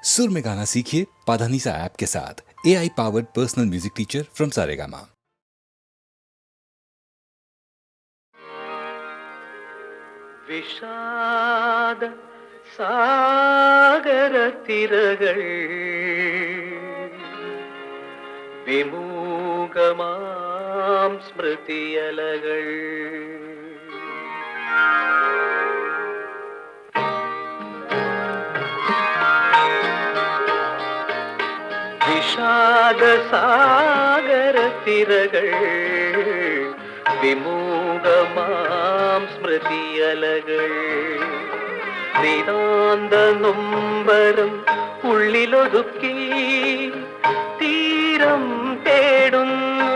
सुर में गाना सीखिए पाधानीसा ऐप के साथ। AI powered personal music teacher from Saregama. വിഷാദ സാഗരത്തിരകൾ വിമൂകമാം സ്മൃതിയലകൾ വിഷാദ സാഗരത്തിരകൾ വിമൂകമാം സ്മൃതിയലകൾ നിതാന്ത നൊമ്പരം ഉള്ളിലൊതുക്കി തീരം തേടുന്നു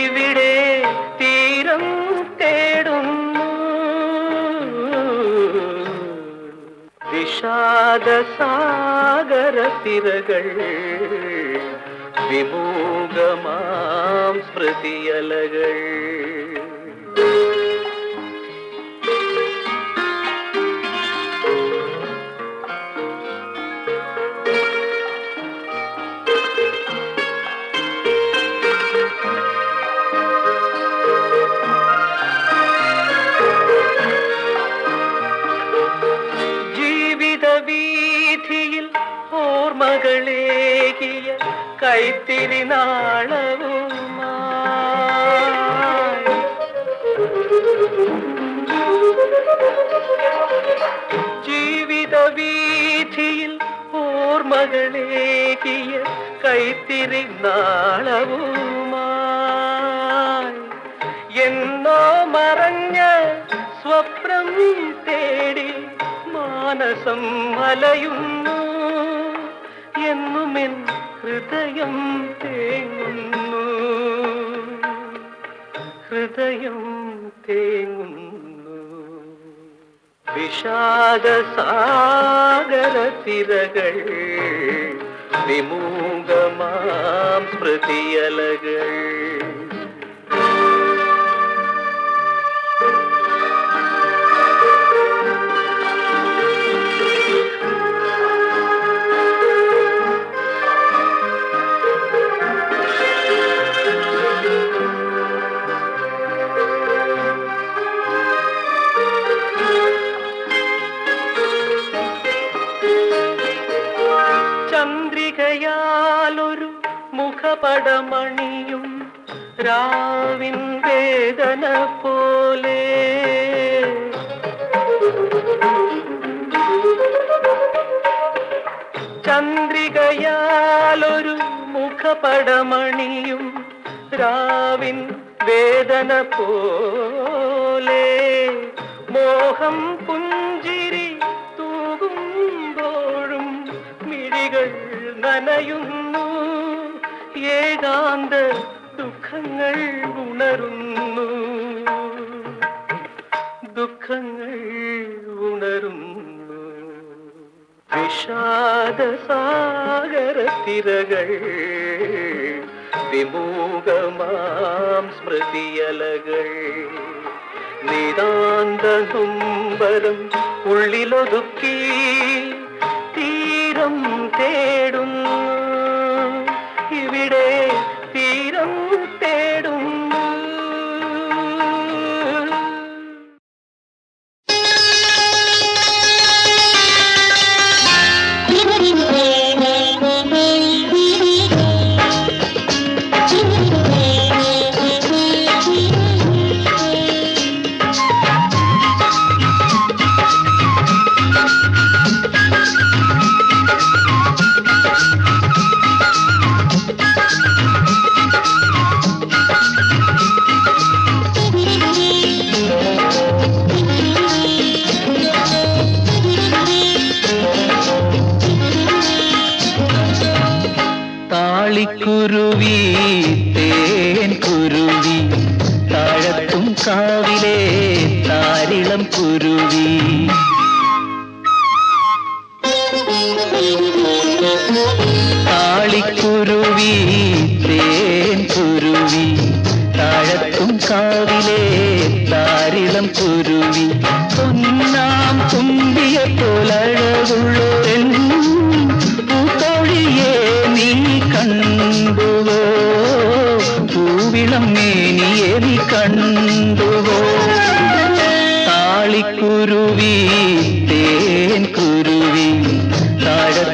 ഇവിടെ തീരം തേടുന്നു വിഷാദ സാഗരത്തിരകൾ വിമൂകമാം സ്മൃതിയലകൾ ജീവിതവീഥിയിൽ ഓർമ്മകളേകിയ കൈത്തിരി നാളവുമായി ജീവിതവീഥിയിൽ ഓർമ്മകളേകിയ കൈത്തിരി നാളവുമായി എന്നോ മറഞ്ഞ സ്വപ്നം തേടി മാനസം അലയുന്നു എന്നുമെൻ ഹൃദയം തേങ്ങുന്നു ഹൃദയം തേങ്ങുന്നു വിഷാദ സാഗരത്തിരകൾ വിമൂകമാം സ്മൃതിയലകൾ ചന്ദ്രികയാലൊരു മുഖപടമണിയും രാവിൻ വേദന പോലെ ചന്ദ്രികയാലൊരു മുഖപടമണിയും രാവിൻ വേദന പോലെ മോഹം പുഞ്ചിരി തൂകുമ്പോഴും മിഴികൾ നനയുന്നു ഏകാന്ത ദുഃഖങ്ങൾ ഉണരുന്നു ദുഃഖങ്ങൾ ഉണരുന്നു വിഷാദ സാഗരത്തിരകൾ വിമൂകമാം സ്മൃതിയലകൾ നിതാന്ത നൊമ്പരം ഉള്ളിലൊതുക്കി തീരം തേടുന്നു ഇവിടെ തീരം തേടുന്നു താളിക്കുരുവി തേൻ കുരുവി താഴത്തും കാവിലെ താരിളം കുരുവി താളിക്കുരുവി തേൻ കുരുവി താഴത്തും കാവിലെ താരിളം കുരുവി പൊന്നാം തുമ്പിയെ പോലഴകുള്ളൊരെൻ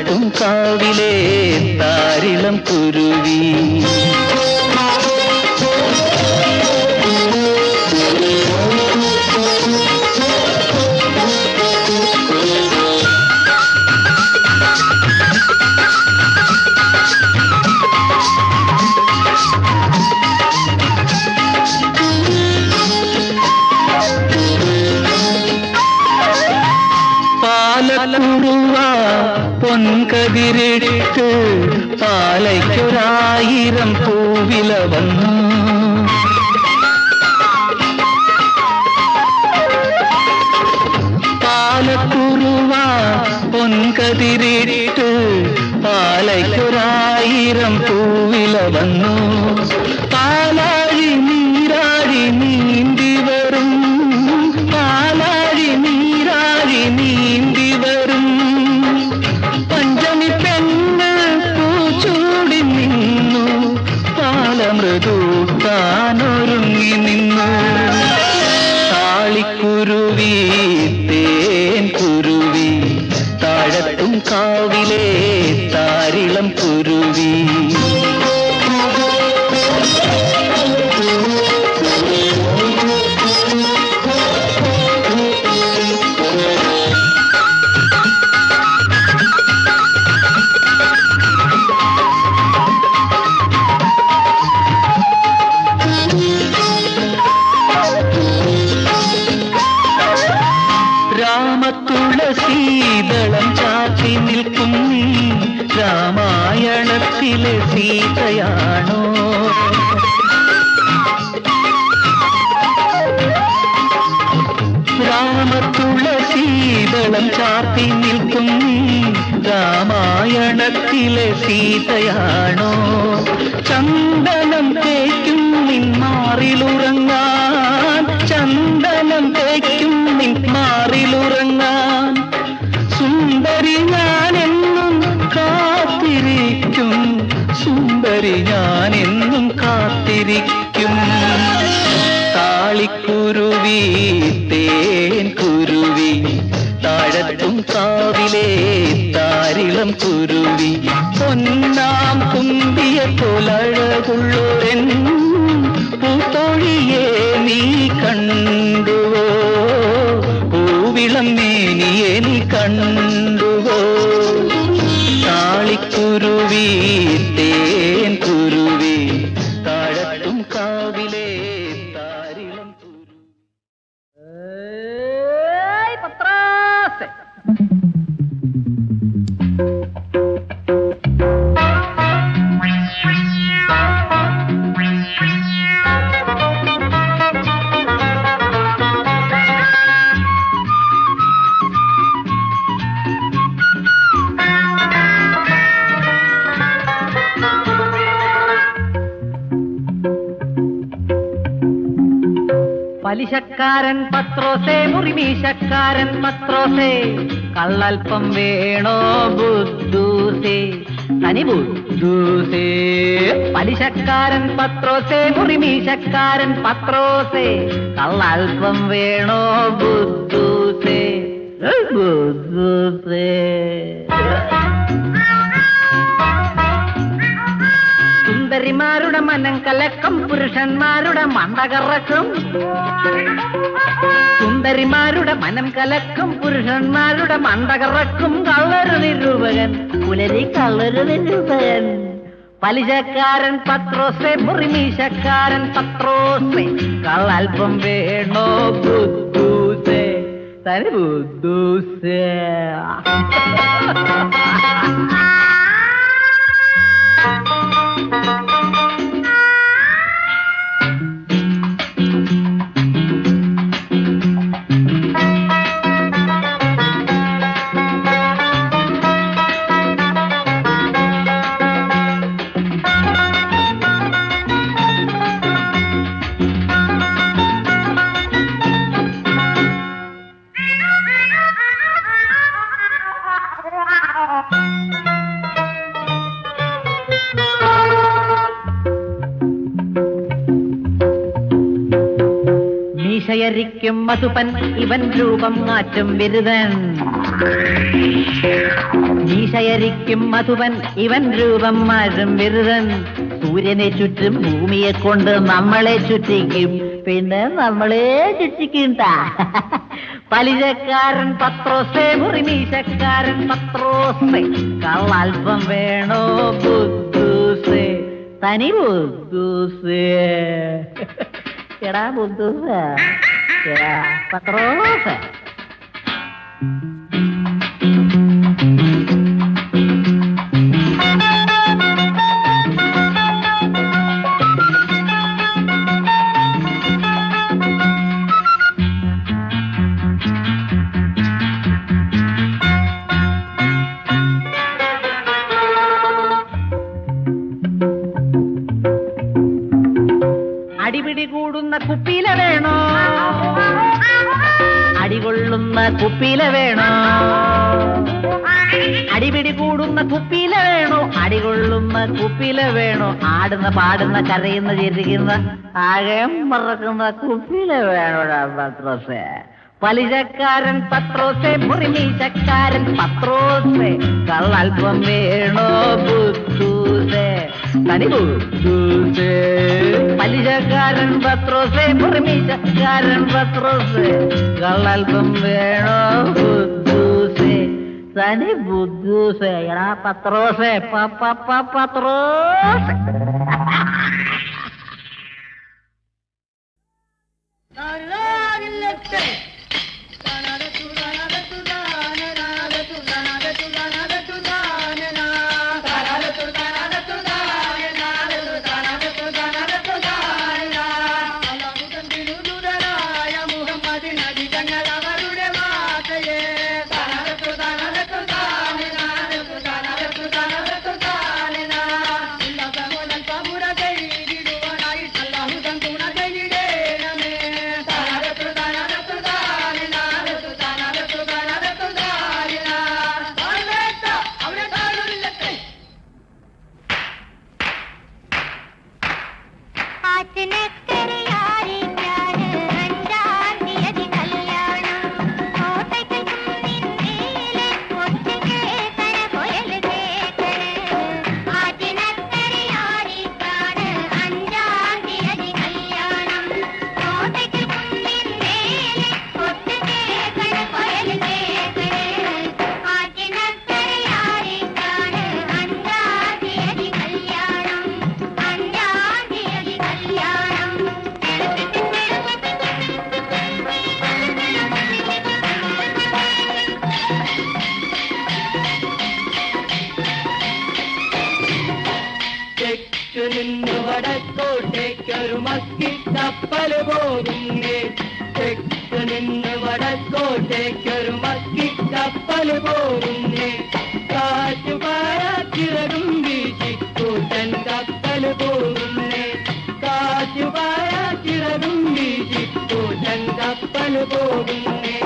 താഴത്തും കാവിലെ താരിളം കുരുവി. പാലക്കുറുവ പൊൻകതിരിട്ട് പാലയ്ക്കൊരായിരം പൂവില വന്നു. പാലക്കുറുവ പൊൻകതിരിട്ട് പാലയ്ക്കൊരായിരം പൂവില വന്നു. പാലാഴി നീരാഴി നീന്തി വരും, പാലാഴി നീരാഴി നീന്തി വരും. പഞ്ചമി പെണ്ണ് പൂച്ചൂടി നിന്നു, പാലമൃദൂട്ടാനൊരുങ്ങി നിന്നു. താളിക്കുരുവി തേൻ കുരുവി, താഴത്തും കാവിലെ താരിളം കുരുവി. രാമതുളസീദളം ചാറ്റി നിൽക്കും നീ രാമായണത്തിലെ സീതയാണോ? രാമതുളസീദളം ചാറ്റി നിൽക്കും നീ രാമായണത്തിലെ സീതയാണോ? ചന്ദനം തേക്കും നിന്മാറിലുറങ്ങാൻ, ചന്ദനം തേക്കും നിന്മാറിലുറങ്ങാൻ. സുന്ദരി ഞാനെന്നും കാത്തിരിക്കും, സുന്ദരി ഞാനെന്നും കാത്തിരിക്കും. താളിക്കുരുവി തേൻ കുരുവി, താഴത്തും കാവിലെ താരിളം കുരുവി. പൊന്നാം കുന്തിയ പോലഴകുള്ളോരൻ പൂത്തോഴിയെ നീ കണ്ടുവോ? പൂവിളം മേനിയെ നീ കണ്ടുവോ? താളിക്കുരുവി തേൻ കുരുവി, താഴത്തും കാവിലെ താരിളം കുരുവി. പലിശക്കാരൻ പത്രോസേ, മുറിമീശക്കാരൻ പത്രോസേ, കള്ളൽപ്പം വേണോ ബുദ്ധൂസേ, തനി ബുദ്ധൂസേ. പലിശക്കാരൻ പത്രോസേ, മുറിമീശക്കാരൻ പത്രോസേ, കള്ളൽപ്പം വേണോ ബുദ്ധൂസേ, ബുദ്ധൂസേ. സുന്ദരിമാരുടെ മനം കലക്കം, പുരുഷന്മാരുടെ മണ്ടകറക്കും. സുന്ദരിമാരുടെ മനം കലക്കും, പുരുഷന്മാരുടെ മണ്ടകറക്കും. കള്ളൊരു നിരൂപകൻ, പുലരി കള്ളൊരു നിരൂപകൻ. പലിശക്കാരൻ പത്രോസേ, മുറിമീശക്കാരൻ പത്രോസേ, കള്ളൽപ്പം വേണോ ബുദ്ധൂസേ, തനി ബുദ്ധൂസേ. മീശയരിക്കും മധുപൻ, ഇവൻ രൂപം മാറ്റും ബിരുദൻ. മീശ മീശയരിക്കും മധുവൻ ഇവൻ രൂപം മാഴും ബിരുദൻ സൂര്യനെ ചുറ്റും ഭൂമിയെ കൊണ്ട് നമ്മളെ ചുറ്റിക്കും പിന്നെ നമ്മളെ ചുറ്റിക്കും പലിശക്കാരൻ പത്രോസേ മുറിമീശക്കാരൻ പത്രോസേ കള്ളൽപ്പം വേണോ ബുദ്ധൂസേ തനി ബുദ്ധൂസേ എടാ ബുദ്ധൂസേ എടാ പത്രോസേ അടിപിടി കൂടുന്ന കുപ്പിയില വേണോ അടികൊള്ളുന്ന കുപ്പിയില വേണോ അടിപിടി കൂടുന്ന കുപ്പിയില വേണോ അടികൊള്ളുന്ന കുപ്പിയില വേണോ ആടുന്ന പാടുന്ന കരയുന്ന ചിരിക്കുന്ന ആകെയും മറക്കുന്ന കുപ്പിയില വേണോടാ പത്രോസേ പലിശക്കാരൻ പത്രോസേ മുറിമീശക്കാരൻ പത്രോസേ കള്ളൽപ്പം വേണോ ബുദ്ധൂസേ തനി ബുദ്ധൂസേ പലിശക്കാരൻ പത്രോസേ മുറിമീശക്കാരൻ പത്രോസേ കള്ളൽപ്പം വേണോ ബുദ്ധൂസേ തനി ബുദ്ധൂസേ എടാ പത്രോസേ പത്രോസേ നിന്ന് വടക്കോട്ടേക്കൊരു മക്കിക്കപ്പൽ പോകുന്നേ തെക്ക് നിന്ന് വടക്കോട്ടേക്കൊരു മക്കിക്കപ്പൽ പോകുന്നേ കാറ്റുപാരാച്ചിറകും വീശി കൂട്ടൻ കപ്പൽ പോകുന്നേ കാറ്റുപാരാച്ചിറകും വീശി കൂട്ടൻ കപ്പൽ പോകുന്നേ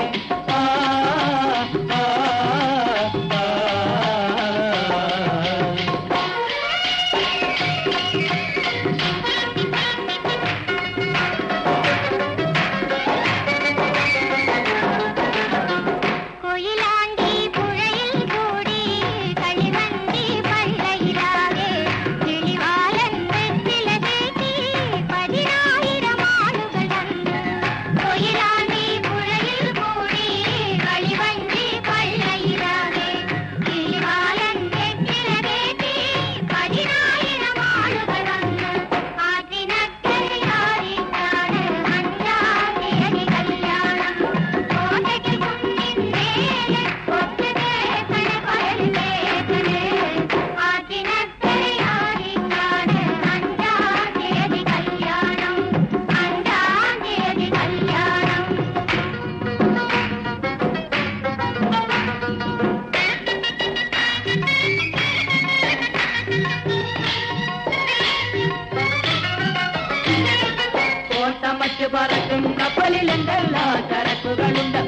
പറക്കും കപ്പലിലെന്തെല്ലാം ചരക്കുകളുണ്ട്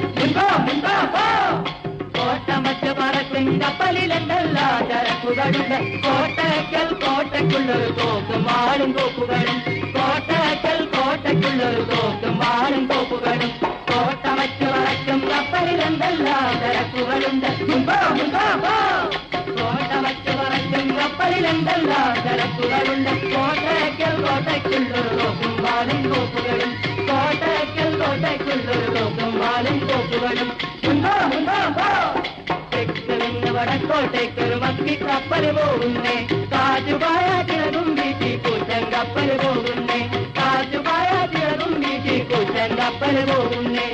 കോട്ടമറ്റ് പറക്കും കപ്പലിലെന്തെല്ലാം ചരക്കുകളുണ്ട് കോട്ടയ്ക്കൽ കോട്ടയ്ക്കുള്ളൊരു തോക്കും ആളും കോപ്പുകളും കോട്ടയ്ക്കൽ കോട്ടയ്ക്കുള്ളൊരു തോക്കും ആളും കോപ്പുകളും കോട്ടമറ്റ് പറക്കും കപ്പലിലെന്തെല്ലാം ചരക്കുകളുണ്ട് എന്തെല്ലാം ചരക്കുകളുണ്ട് കോട്ടയ്ക്കൽ കോട്ടയ്ക്കുള്ളൊരു തോക്കും വാലും തോക്കുകളും കോട്ടയ്ക്കൽ കോട്ടയ്ക്കുള്ളൊരു തോക്കും വാലും തോക്കുകളും തെക്ക് നിന്ന് വടക്കോട്ടേക്കൊരു മക്കി കപ്പൽ പോകുന്നേ കാറ്റുപായ ചിറകും വീട്ടി കൂറ്റൻ കപ്പൽ പോകുന്നേ കാറ്റുപായ ചിറകും വീട്ടി കൂറ്റൻ കപ്പൽ പോകുന്നേ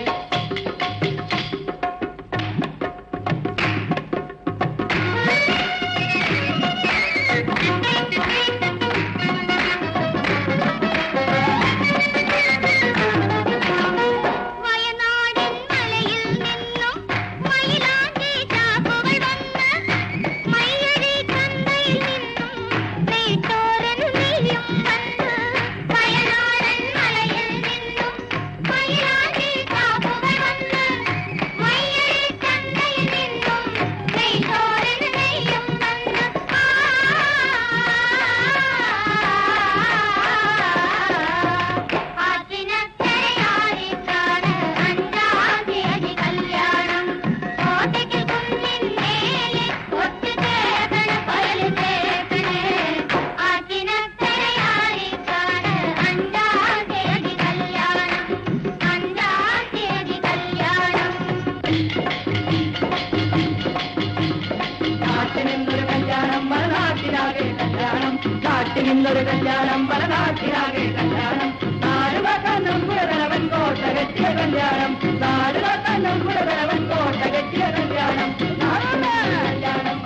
ഇന്നൊരു കല്യാണം പലനാട്ടിലാകെ കല്യാണം നാടുകാക്കാൻ നമ്മുടെ കോട്ട കെട്ടിയ കല്യാണം നാടുകാക്കാൻ നമ്മുടെ കോട്ട കെട്ടിയ കല്യാണം കല്യാണം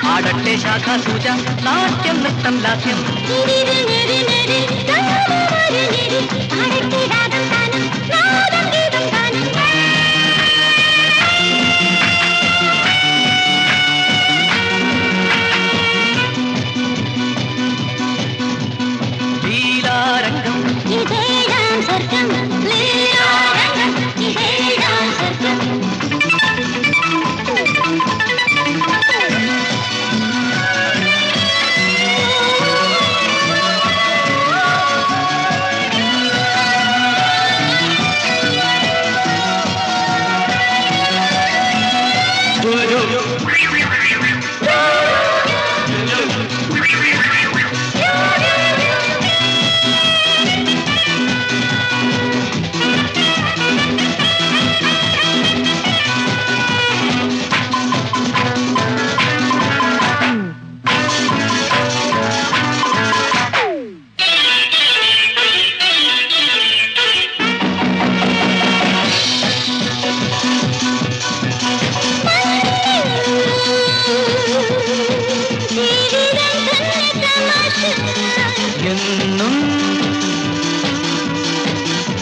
ആടട്ടെ ശാഖ സൂച നാട്യം നൃത്തം ലാസ്യം ലീലാരംഗം സ്വർഗം ലീലാരംഗം സ്വർഗം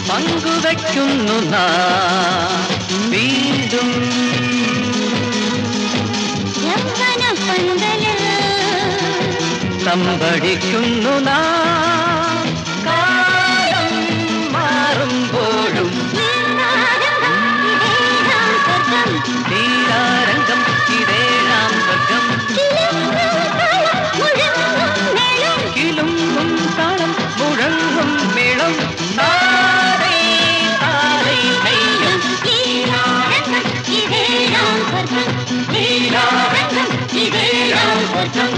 പങ്കുവയ്ക്കുന്നു നാം വീണ്ടും തമ്പടിക്കുന്നു നാം കാലം മാറുമ്പോഴും നീലാരംഗം ഇതേഴാം സ്വർഗം കിലുങ്ങും താളം മുഴങ്ങും മേളം താരൈ താരൈ ധൈര്യം നീലാരംഗം ഇതേഴാം സ്വർഗം നീലാരംഗം ഇതേഴാം സ്വർഗം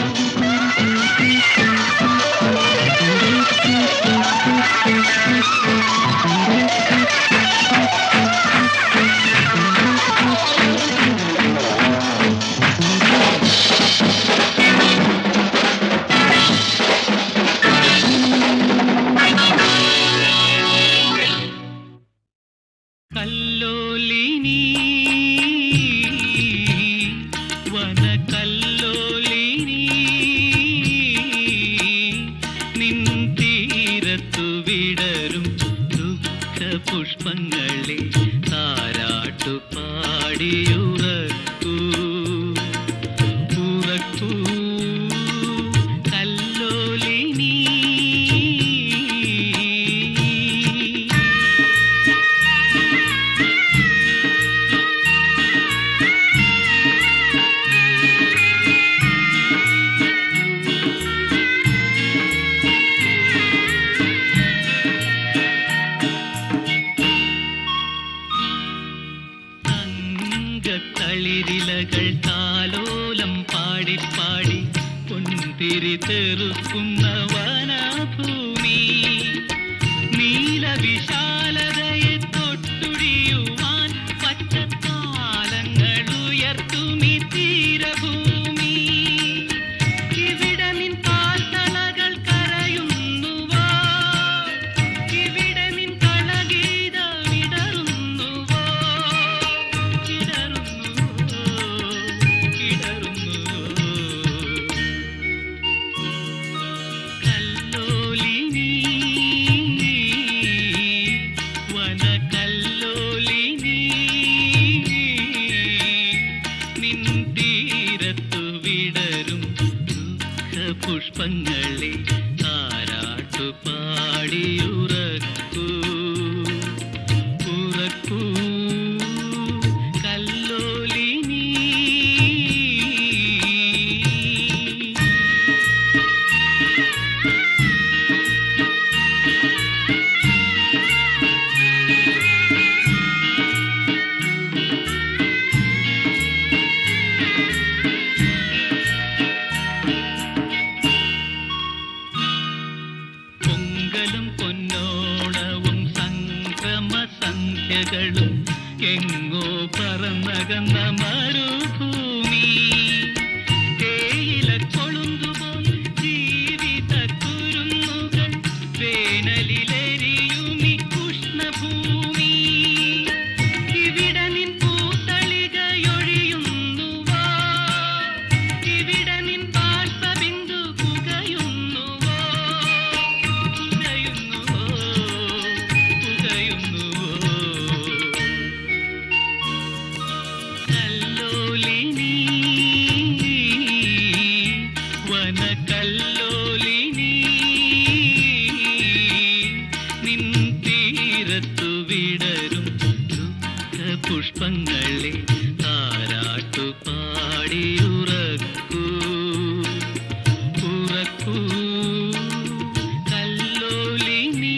കല്ലോലിനി വനകല്ലോലിനി നിൻ തീരത്തു വിടരും ദുഃഖ പുഷ്പങ്ങളെ താരാട്ടു പാടിയുറക്കൂ ഉറക്കൂ കല്ലോലിനി തളിരിലകൾ താലോലം പാടി പാടി പൊൻതിരി തെറുക്കുന്ന വനഭൂമി നീലവിശാലതയെ തൊട്ടുടിയുവാൻ പച്ചത്താലങ്ങൾ ഉയർത്തുമി തീരഭൂമി ഇവിടെ നിൻ കാൽത്തളകൾ കരയുന്നുവോ ഇവിടെ നിൻ കളഗീത വിടറുന്നുവോ കല്ലോലിനി വനകല്ലോലിനി നിൻ തീരത്തു വിടരും ദുഃഖ പുഷ്പങ്ങളെ താരാട്ടു പാടിയുറക്കൂ ഉറക്കൂ കല്ലോലിനി പൊങ്കലും പൊന്നോണവും സംക്രമ സന്ധ്യകളും എങ്ങോ പറന്നകന്ന മരുഭൂമി തേയില കൊളുന്തുപോൽ ജീവിത കുരുന്നുകൾ വേനലിലെരിയുമി ഉഷ്ണഭൂമി ഇവിടെ നിൻ പൂത്തളികയൊഴിയുന്നുവോ ഇവിടെ നിൻ ബാഷ്പബിന്ദു പുകയുന്നുവോ പുകയുന്നുവോ പുകയുന്നുവോ കല്ലോലിനി വനകല്ലോലിനി നിൻ തീരത്തു വിടരും ദുഃഖ പുഷ്പങ്ങളെ താരാട്ടു പാടിയുറക്കൂ ഉറക്കൂ കല്ലോലിനി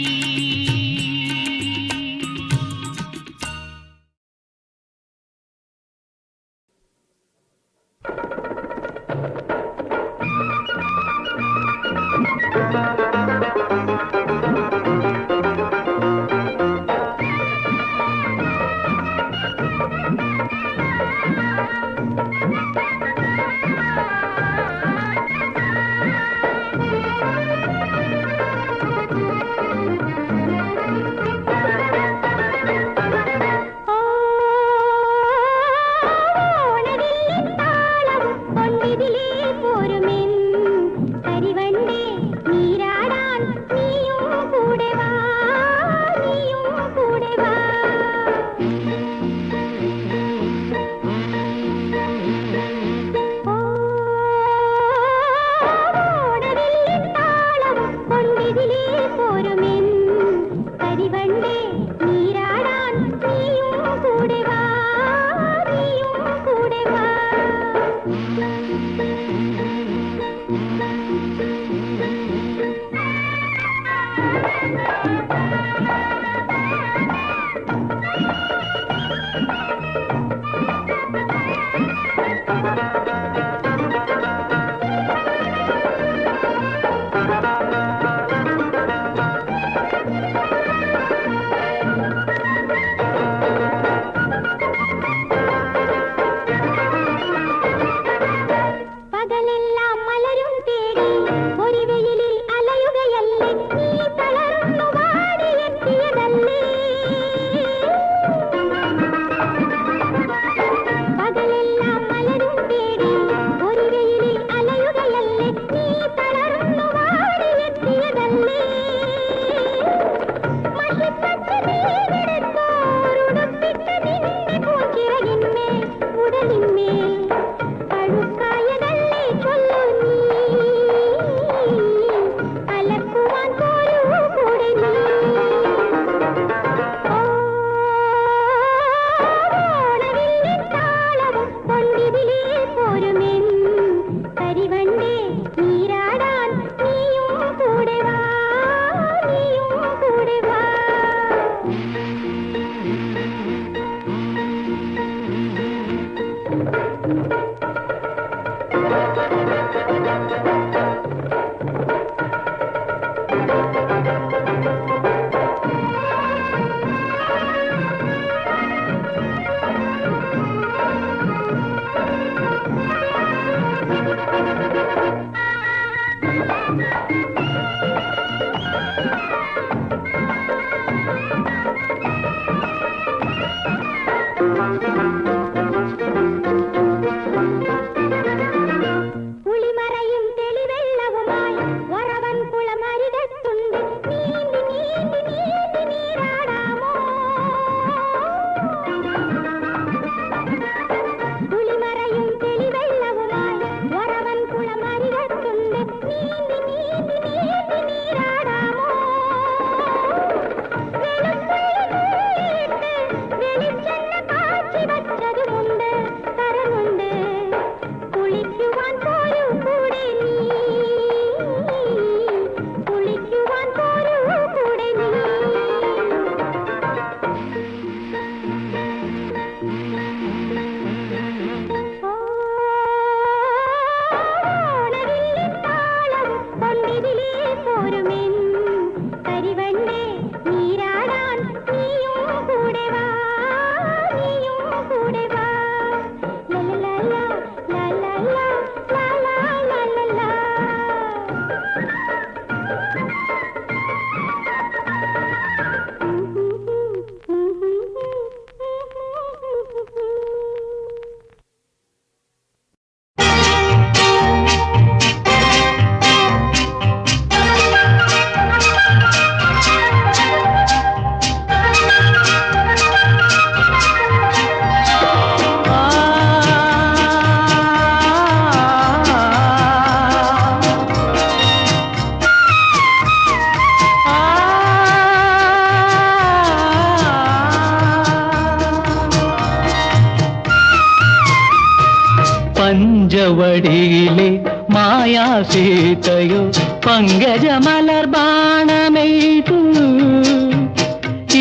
പഞ്ചവടിയിലെ മായാസീതയോ പങ്കജമലർബാണമെയ്തു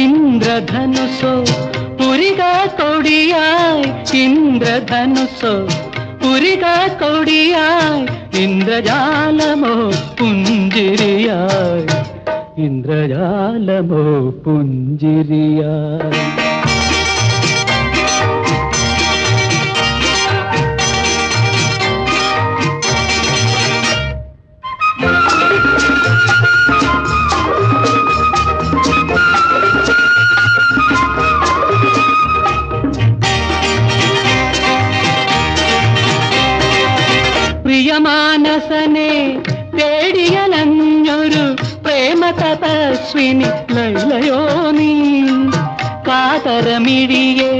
ഇന്ദ്രധനുസോ പുരിക കൊടിയായി ഇന്ദ്രധനുസോ പുരിക കൊടിയായി ഇന്ദ്രജാലമോ പുഞ്ചിരിയായി ഇന്ദ്രജാലമോ പുഞ്ചിരിയായി പ്രിയമാനസനെ തേടിയലഞ്ഞൊരു പ്രേമ തപസ്വിനി ലൈലയോ നീ കാതരമിഴിയെ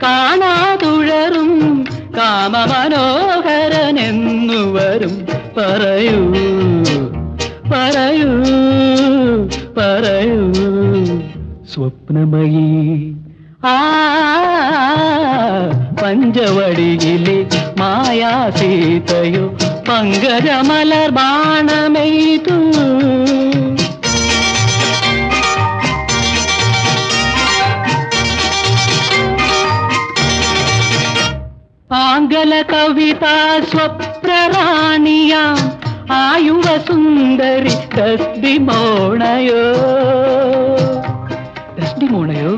കാണാതുഴറും കാമമനോഹരനെന്നു വരും പറയൂ പറയൂ പറയൂ സ്വപ്നമയീ പഞ്ചവടിയിലെ മായാസീതയോ പങ്കജമലർബാണമെയ്തു ആംഗല കവിതാ സ്വപ്നറാണിയാം ആയുവ സുന്ദരി ഡസ്ഡിമോണയോ ഡസ്ഡിമോണയോ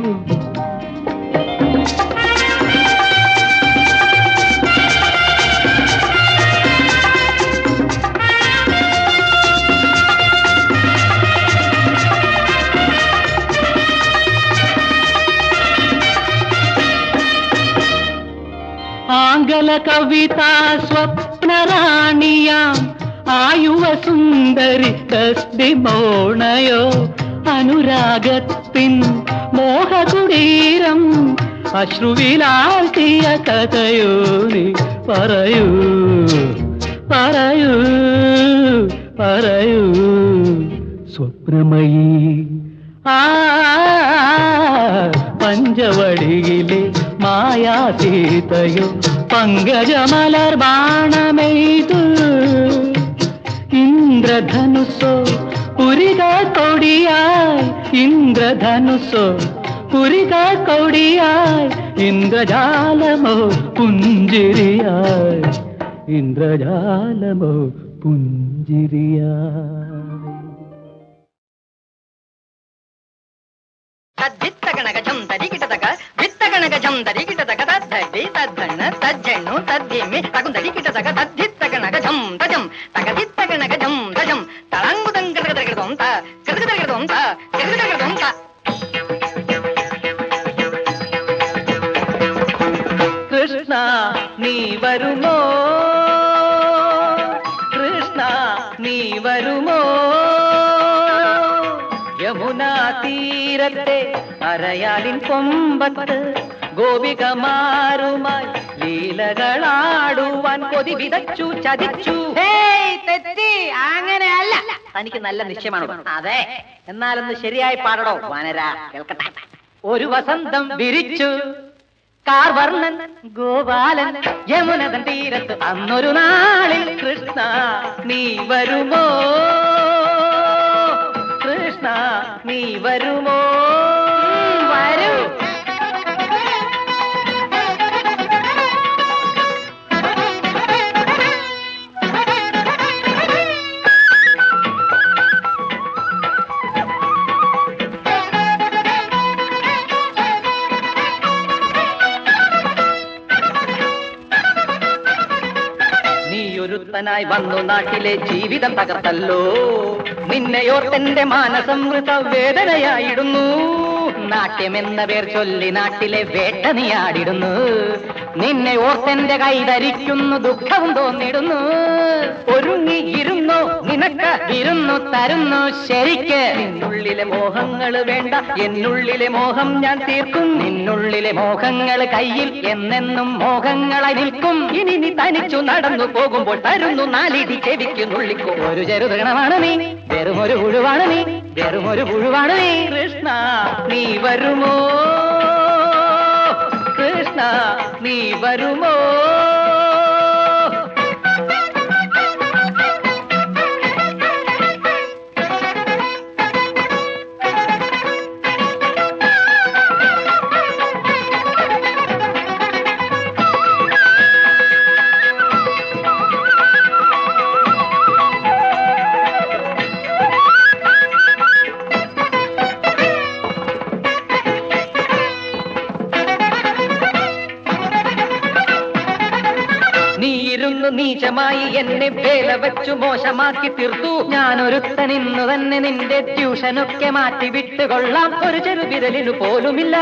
ആംഗല കവിതാ സ്വപ്നറാണിയാം ആയുവ സുന്ദരി ഡസ്ഡിമോണയോ അനുരാഗത്തിൻ മോഹകുടീരം അശ്രുവിലാഴ്ത്തിയ കഥയോ നീ പറയൂ പറയൂ പറയൂ സ്വപ്നമയീ ആ പഞ്ചവടിയിലെ മായാതീതയോ പങ്കജമലർ ബാണമെയ്തു ഇന്ദ്രധനുസോ പുരിക കൊടിയായി ഇന്ദ്രധനുസോ പുരിക കൊടിയായി ഇന്ദ്രജാലമോ പുഞ്ചിരിയായി ഇന്ദ്രജാലമോ പുഞ്ചിരിയായി. തദ്ധിത്തകണകജം തരികിട്ടതക ഭിത്തകണകജം തരികിട്ടതക തദ്ധി തദ്ധണ്ണ തജ്ജണ്ണു തദ്ധിമി തകുന്തരികിട്ടതക തദ്ധിത്തകണകജം തജം തകദിത്തകണകജം തജം തളങ്കുതം കൃതകൃതം ത കൃതകൃതം ത കൃതകൃതം ത. കൃഷ്ണ നീ വരുമോ കൃഷ്ണ നീ വരുമോ യമുനാ തീരത്തെ അരയാലിൻ കൊമ്പത്ത് ഗോപികമാരുമായി ലീലകളാടുവാൻ കൊതി വിതച്ചു ചതിച്ചു. തെറ്റി അങ്ങനെയല്ല. തനിക്ക് നല്ല നിശ്ചയമാണ്. അതെ, എന്നാലൊന്ന് ശരിയായി പാടടോ വാനര, കേൾക്കട്ടെ. ഒരു വസന്തം വിരിച്ചു കാർവർണ്ണൻ ഗോപാലൻ യമുനതൻ തീരത്ത് അന്നൊരു നാളിൽ കൃഷ്ണ നീ വരുമോ കൃഷ്ണ നീ വരുമോ വരൂ. നീയൊരുത്തനായി വന്നു നാട്ടിലെ ജീവിതം തകർത്തല്ലോ നിന്നെയോർത്തെന്റെ മാനസം വേദനയായിടുന്നു. നാട്യമെന്ന പേർ ചൊല്ലി നാട്ടിലെ വേട്ട നീയാടിടുന്നു. നിന്നെ ഓർത്തെന്റെ കൈ ധരിക്കുന്നു, ദുഃഖവും തോന്നിടുന്നു. ഒരുങ്ങിയിരുന്നു നിനക്ക് ഇരുന്നു തരുന്നു ശരിക്ക്. നിന്നുള്ളിലെ മോഹങ്ങൾ വേണ്ട, എന്നുള്ളിലെ മോഹം ഞാൻ തീർക്കും. നിന്നുള്ളിലെ മോഹങ്ങൾ കയ്യിൽ എന്നെന്നും മോഹങ്ങളായി നിൽക്കും. ഇനി നീ തനിച്ചു നടന്നു പോകുമ്പോൾ തരുന്നു നാലിടി ചെവിക്ക് നുള്ളിക്കും. ഒരു ചെറുതൃണമാണ് നീ, വെറുമൊരു പുഴുവാണ് നീ, വെറുമൊരു പുഴുവാണ് നീ. കൃഷ്ണ നീ വരുമോ കൃഷ്ണ നീ വരുമോ. നീചമായി എന്നെ വേല വെച്ചു മോശമാക്കി തീർത്തു. ഞാനൊരുത്തൻ ഇന്നു തന്നെ നിന്റെ ട്യൂഷനൊക്കെ മാറ്റി വിട്ടുകൊള്ളാം. ഒരു ചെറു വിരലിനു പോലുമില്ല,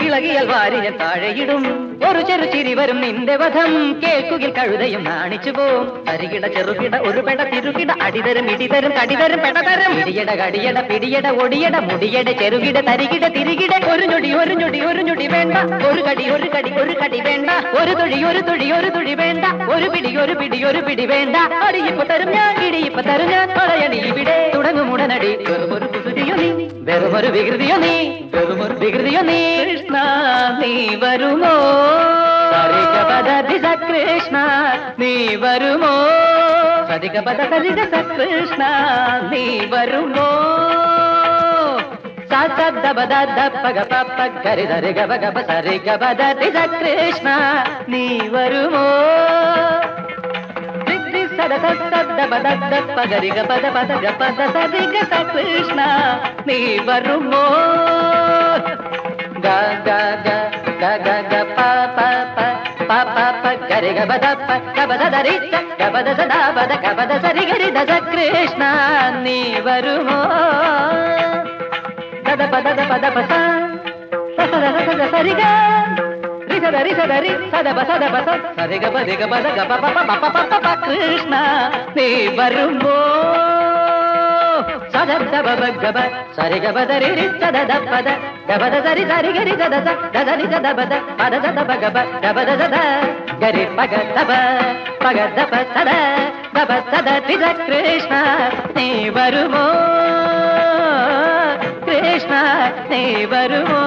ഇളകിയാൽ വാരി ഞാൻ താഴെയിടും. ഒരു ചെറു ചിരി വരും നിന്റെ വധം കേൾക്കുകിൽ കഴുതയും നാണിച്ചു പോവും. തരികിട ചെറുകിട ഒരു പെട തിരുകിട അടിതരും ഇടിതരും കടിതരും പെടതരും. ഇടിയട കടിയട പിടിയട ഒടിയട മുടിയട ചെറുകിട തരികിട തിരികിട. ഒരു ഞൊടി ഒരു ഞൊടി ഒരു ഞൊടി വേണ്ട, ഒരു കടി ഒരു കടി ഒരു കടി വേണ്ട. ഒരു തുഴി ഒരു തുഴി ഒരു തുഴി വേണ്ട, ഒരു പിടി ഒരു പിടി ഒരു പിടി വേണ്ട. അടിയിപ്പ തരും ഞാൻ, ഇടിയിപ്പ തരും ഞാൻ. പറയണി ഇവിടെ തുടങ്ങും ഉടനടി. വെറുമൊരു കുസൃതിയോ നീ, വെറുമൊരു വികൃതിയോ നീ, വെറുമൊരു വികൃതിയോ നീ. കൃഷ്ണ നീ വരുമോ സരിഗപദ കൃഷ്ണ നീ വരുമോ. സരിഗപദ സരിഗ കൃഷ്ണ നീ വരുമോ. കൃഷ്ണ നീ വരുമോ. കൃഷ്ണ നീ വരുമോ. ഗ ഗ ഗ ഗ ഗ ഗ പ പ പ പ പ പ ഗരി ഗ ബദ പ ഗ ബദ ദരി ഗ ബദ സദ ബദ ഗ ബദ സരി ഗരി ദ കൃഷ്ണ നീ വരുമോ. ദദ പദ ദ പദ പ സ സ സ സരി ഗ രി സദ രി സദ രി സദ പ സദ പ സ സരി ഗ ബദ ഗ ബദ ഗ പ പ പ പ പ പ കൃഷ്ണ നീ വരുമോ. സദബബഗബ സരിഗബദരി സദദപദ ദബദ സരി സരി ഗരി ദദ ദദനി ദദബദ പദദബഗബ ദബദദ ഗരി പഗദബ പഗദബ സദ ദബ സദ ത്രിജ കൃഷ്ണ നീ വരുമോ കൃഷ്ണ നീ വരുമോ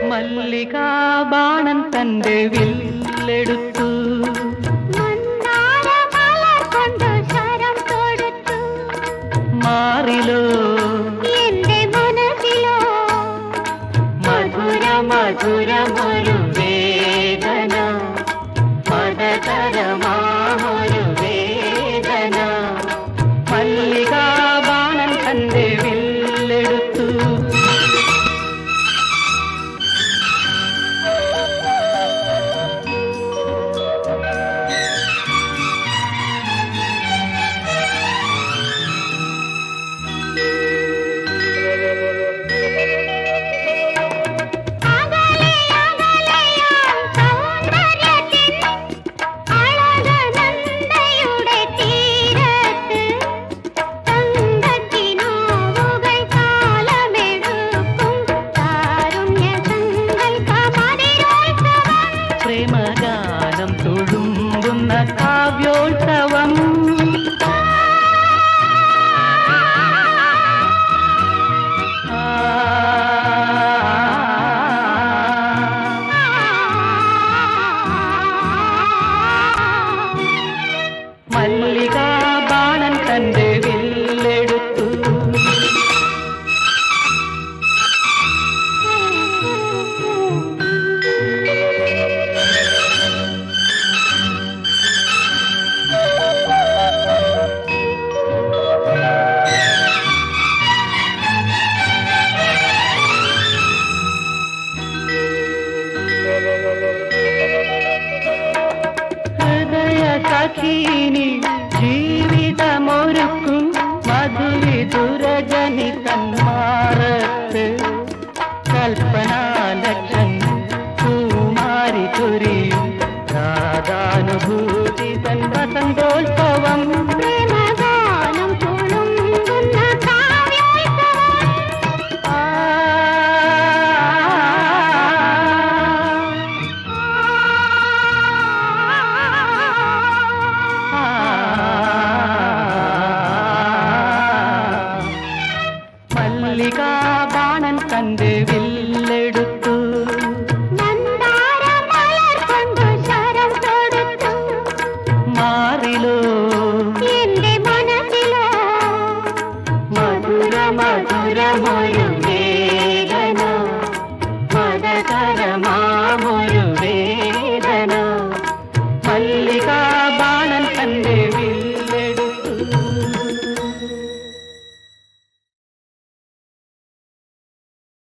മല്ലികാ ബാണൻ തന്റെ വില്ലെടുത്തു മാറിലോ എന്റെ മനസ്സിലോ മധുര മധുരമൊരു വേദന മദതരമാമൊരു വേദന മല്ലികാ ബാണൻ തന്റെ വില്ലെടുത്തു പ്രേമഗാനം തുളുമ്പുന്ന കാവ്യോത്സവം മല്ലികാ ബാണൻ തന്റെ വില്ലെടുത്തു സഖീനി ജീവിതമൊരുക്കും മധുവിതുരജനി തന്മാറത്ത് കൽപ്പനാലക്ഷൻ കുമാരി ചൊരിയും രാധാനുഭൂതി തൻ വസന്തോത്സവം പ്രേമഗാനം തുളുമ്പുന്ന കാവ്യോത്സവം മല്ലികാ ബാണൻ തന്റെ വില്ലെടുത്തു മന്ദാരമലർ കൊണ്ടു ശരം തൊടുത്തു മാറിലോ എന്റെ മനസ്സിലോ മധുര മധുരമൊരു വേദന മദതരമാമൊരു